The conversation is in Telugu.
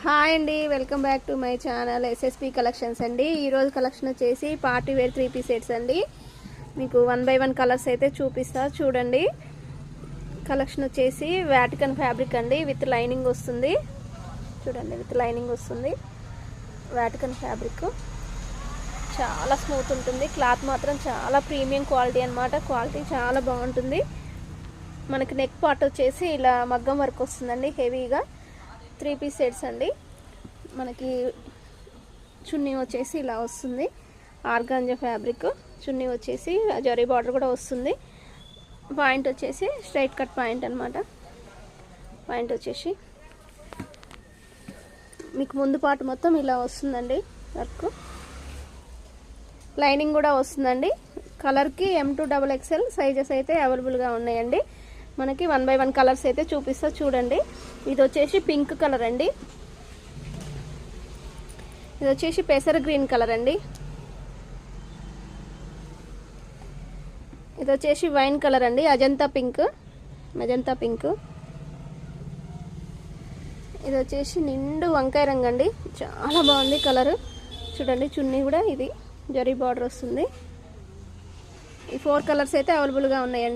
హాయ్ అండి, welcome back to my channel SSP collections అండి. ఈరోజు కలెక్షన్ వచ్చేసి పార్టీ వేర్ 3 పీస్ సెట్స్ అండి. మీకు 1 బై 1 కలర్స్ అయితే చూపిస్తా చూడండి. కలెక్షన్ వచ్చేసి వాటికన్ ఫ్యాబ్రిక్ అండి, విత్ లైనింగ్ వస్తుంది. చూడండి, విత్ లైనింగ్ వస్తుంది. వాటికన్ ఫ్యాబ్రిక్ చాలా స్మూత్ ఉంటుంది. క్లాత్ మాత్రం చాలా ప్రీమియం క్వాలిటీ అన్నమాట. క్వాలిటీ చాలా బాగుంటుంది. మనకి నెక్ పార్ట్ వచ్చేసి ఇలా మగ్గం వర్క్ వస్తుందండి. హెవీగా 3 పీస్ సెట్స్ అండి. మనకి చున్నీ వచ్చేసి ఇలా వస్తుంది. ఆర్గాంజా ఫ్యాబ్రిక్ చున్నీ వచ్చేసి జరీ బార్డర్ కూడా వస్తుంది. పాయింట్ వచ్చేసి స్ట్రైట్ కట్ పాయింట్ అన్నమాట. పాయింట్ వచ్చేసి మీకు ముందు పార్ట్ మొత్తం ఇలా వస్తుందండి. వర్క్ లైనింగ్ కూడా వస్తుందండి. కలర్కి M2XXL సైజెస్ అయితే అవైలబుల్గా ఉన్నాయండి. మనకి 1 బై 1 కలర్స్ అయితే చూపిస్తా చూడండి. ఇది వచ్చేసి పింక్ కలర్ అండి. ఇది వచ్చేసి పెసర గ్రీన్ కలర్ అండి. ఇది వచ్చేసి వైన్ కలర్ అండి. Ajanta pink, magenta pink. ఇది వచ్చేసి నిండు వంకాయ రంగు అండి. చాలా బాగుంది కలర్. చూడండి, చున్నీ కూడా ఇది జరీ బార్డర్ వస్తుంది. ఈ 4 కలర్స్ అయితే అవైలబుల్గా ఉన్నాయండి.